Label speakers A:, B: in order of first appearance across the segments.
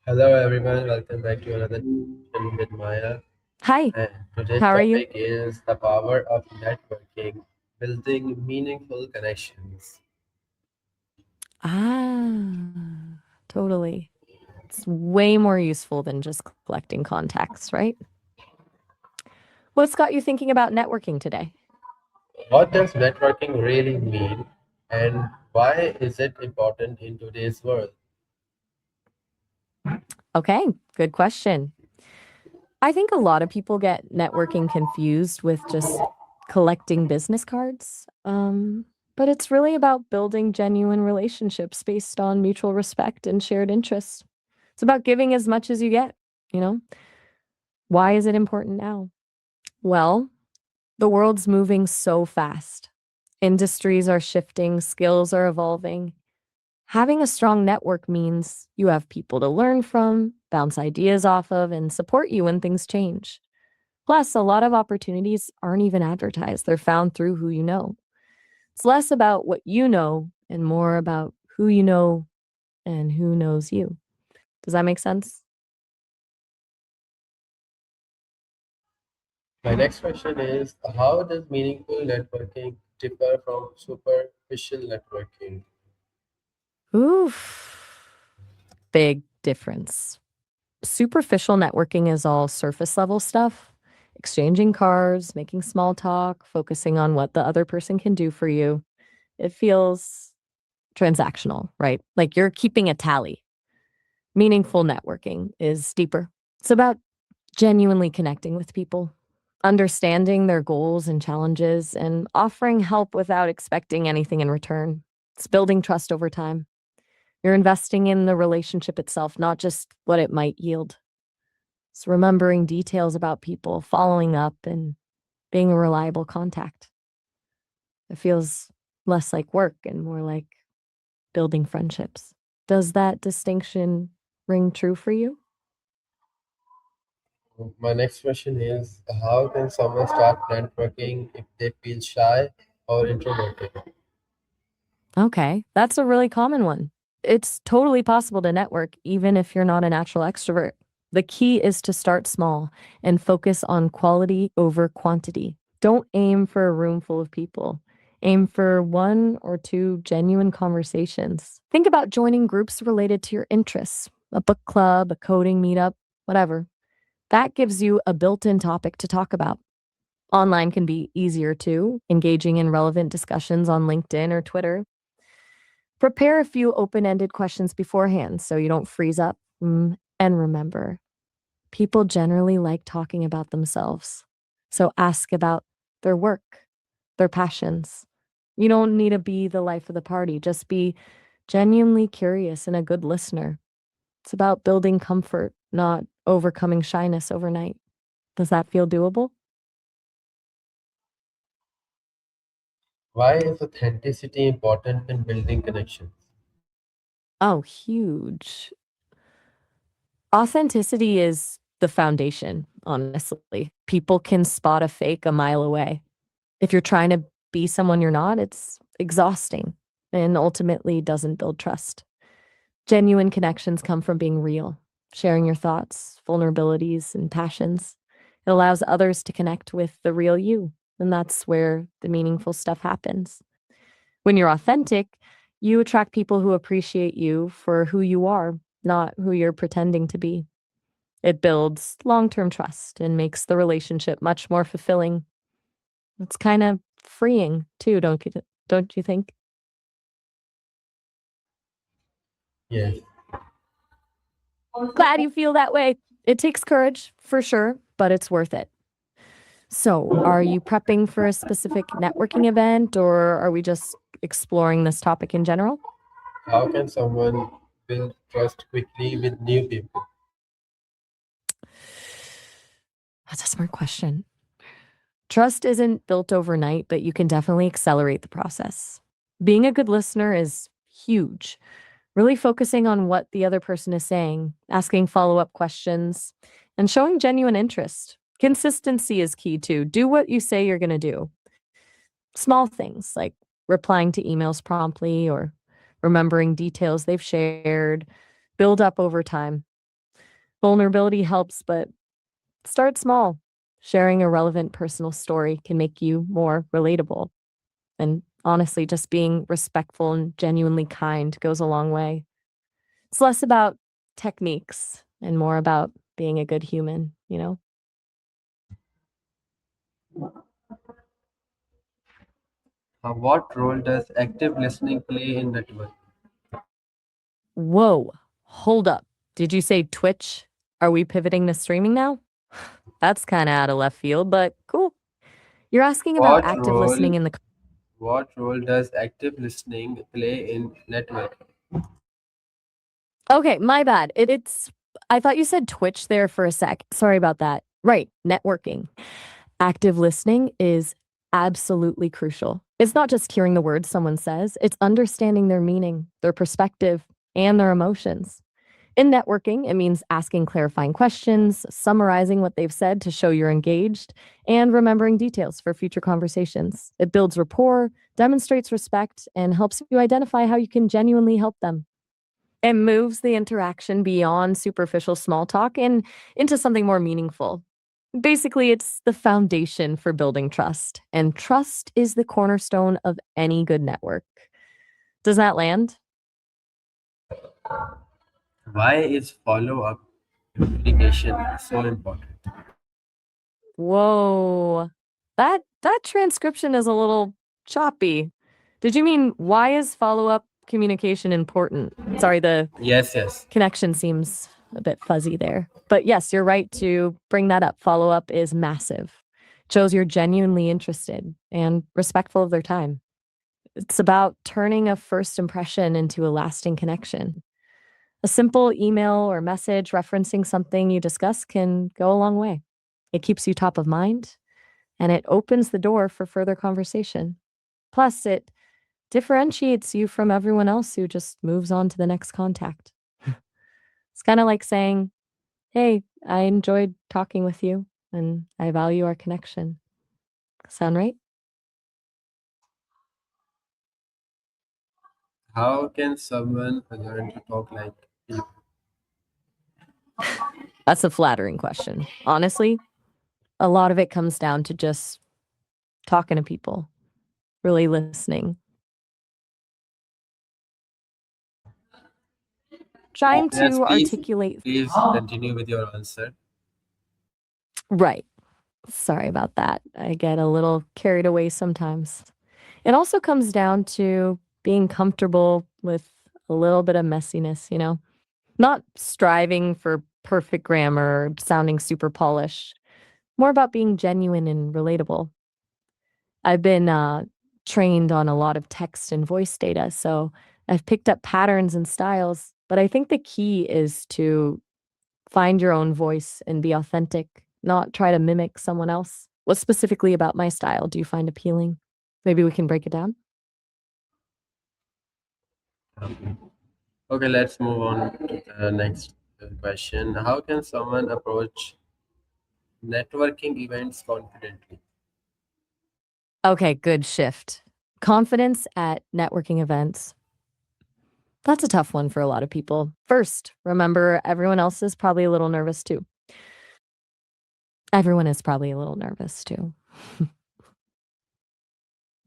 A: Hello everyone, welcome back to another session with Maya.
B: Hi,
A: And today's
B: how are you?
A: topic is the power of networking, building meaningful connections.
B: Totally. It's way more useful than just collecting contacts, right? What's got you thinking about networking today?
A: What does networking really mean and why is it important in today's world?
B: Okay, good question. I think a lot of people get networking confused with just collecting business cards. But it's really about building genuine relationships based on mutual respect and shared interests. It's about giving as much as you get, you know? Why is it important now? Well, the world's moving so fast. Industries are shifting, skills are evolving. Having a strong network means you have people to learn from, bounce ideas off of, and support you when things change. Plus, a lot of opportunities aren't even advertised, they're found through who you know. It's less about what you know and more about who you know and who knows you. Does that make sense?
A: My next question is how does meaningful networking differ from superficial networking?
B: Oof. Big difference. Superficial networking is all surface level stuff, exchanging cards, making small talk, focusing on what the other person can do for you. It feels transactional, right? Like you're keeping a tally. Meaningful networking is deeper. It's about genuinely connecting with people, understanding their goals and challenges, and offering help without expecting anything in return. It's building trust over time. You're investing in the relationship itself, not just what it might yield. It's remembering details about people, following up, and being a reliable contact. It feels less like work and more like building friendships. Does that distinction ring true for you?
A: My next question is how can someone start networking if they feel shy or introverted?
B: Okay, that's a really common one. It's totally possible to network even if you're not a natural extrovert. The key is to start small and focus on quality over quantity. Don't aim for a room full of people. Aim for one or two genuine conversations. Think about joining groups related to your interests, a book club, a coding meetup, whatever. That gives you a built in topic to talk about. Online can be easier too, engaging in relevant discussions on LinkedIn or Twitter. Prepare a few open ended questions beforehand so you don't freeze up. And remember, people generally like talking about themselves. So ask about their work, their passions. You don't need to be the life of the party, just be genuinely curious and a good listener. It's about building comfort, not overcoming shyness overnight. Does that feel doable?
A: Why is authenticity important in building connections?
B: Oh, huge. Authenticity is the foundation, honestly. People can spot a fake a mile away. If you're trying to be someone you're not, it's exhausting and ultimately doesn't build trust. Genuine connections come from being real, sharing your thoughts, vulnerabilities, and passions. It allows others to connect with the real you, and that's where the meaningful stuff happens. When you're authentic, you attract people who appreciate you for who you are, not who you're pretending to be. It builds long term trust and makes the relationship much more fulfilling. It's kind of freeing too, don't you think?
A: Yes.
B: Glad you feel that way. It takes courage for sure, but it's worth it. So, are you prepping for a specific networking event or are we just exploring this topic in general?
A: How can someone build trust quickly with new people?
B: That's a smart question. Trust isn't built overnight, but you can definitely accelerate the process. Being a good listener is huge. Really focusing on what the other person is saying, asking follow up questions, and showing genuine interest. Consistency is key too. Do what you say you're going to do. Small things like replying to emails promptly or remembering details they've shared build up over time. Vulnerability helps, but start small. Sharing a relevant personal story can make you more relatable. And honestly, just being respectful and genuinely kind goes a long way. It's less about techniques and more about being a good human, you know?
A: What role does active listening play in networking?
B: Whoa, hold up. Did you say Twitch? Are we pivoting to streaming now? That's kind of out of left field, but cool. You're asking about
A: What
B: active
A: role
B: listening in the.
A: what role does active listening play in networking?
B: Okay, my bad. I thought you said Twitch there for a sec. Sorry about that. Right, networking. Active listening is absolutely crucial. It's not just hearing the words someone says, it's understanding their meaning, their perspective, and their emotions. In networking, it means asking clarifying questions, summarizing what they've said to show you're engaged, and remembering details for future conversations. It builds rapport, demonstrates respect, and helps you identify how you can genuinely help them. It moves the interaction beyond superficial small talk and into something more meaningful. Basically, it's the foundation for building trust, and trust is the cornerstone of any good network. Does that land?
A: Why is follow-up communication so important?
B: Whoa. That transcription is a little choppy. Did you mean why is follow-up communication important? Sorry, the
A: Yes, yes.
B: connection seems a bit fuzzy there. But yes, you're right to bring that up. Follow-up is massive. Shows you're genuinely interested and respectful of their time. It's about turning a first impression into a lasting connection. A simple email or message referencing something you discuss can go a long way. It keeps you top of mind and it opens the door for further conversation. Plus, it differentiates you from everyone else who just moves on to the next contact. It's kind of like saying, hey, I enjoyed talking with you and I value our connection. Sound right?
A: How can someone learn to talk like you?
B: That's a flattering question. Honestly, a lot of it comes down to just talking to people, really listening, trying
A: Yes,
B: to
A: please,
B: articulate.
A: please continue with your answer.
B: Right. Sorry about that. I get a little carried away sometimes. It also comes down to being comfortable with a little bit of messiness, you know? Not striving for perfect grammar or sounding super polished, more about being genuine and relatable. I've been trained on a lot of text and voice data, so I've picked up patterns and styles, but I think the key is to find your own voice and be authentic, not try to mimic someone else. What specifically about my style do you find appealing? Maybe we can break it down.
A: Okay. Okay, let's move on to the next question. How can someone approach networking events confidently?
B: Okay, good shift. Confidence at networking events. That's a tough one for a lot of people. First, remember everyone else is probably a little nervous too. Everyone is probably a little nervous too.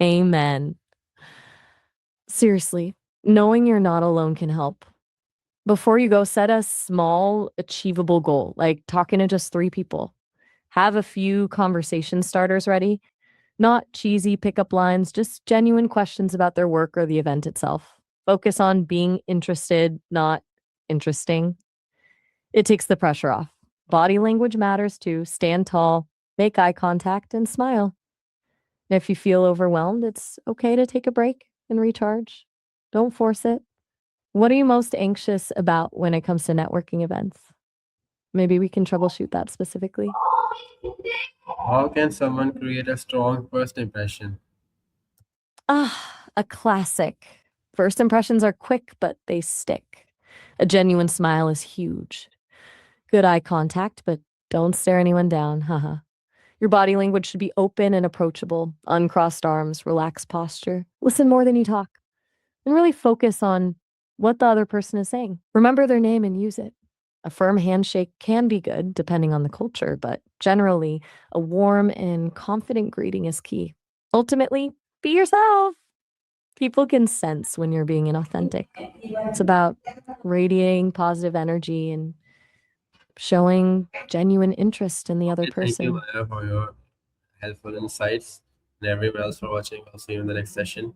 B: Amen. Seriously, knowing you're not alone can help. Before you go, set a small, achievable goal, like talking to just 3 people. Have a few conversation starters ready, not cheesy pickup lines, just genuine questions about their work or the event itself. Focus on being interested, not interesting. It takes the pressure off. Body language matters too. Stand tall, make eye contact, and smile. And if you feel overwhelmed, it's okay to take a break and recharge. Don't force it. What are you most anxious about when it comes to networking events? Maybe we can troubleshoot that specifically.
A: How can someone create a strong first impression?
B: Ah, a classic. First impressions are quick, but they stick. A genuine smile is huge. Good eye contact, but don't stare anyone down. Haha. Your body language should be open and approachable, uncrossed arms, relaxed posture. Listen more than you talk, and really focus on what the other person is saying. Remember their name and use it. A firm handshake can be good depending on the culture, but generally, a warm and confident greeting is key. Ultimately, be yourself. People can sense when you're being inauthentic. It's about radiating positive energy and showing genuine interest in the other
A: Okay, thank you,
B: person.
A: Maya, for your helpful insights. And everyone else for watching. I'll see you in the next session.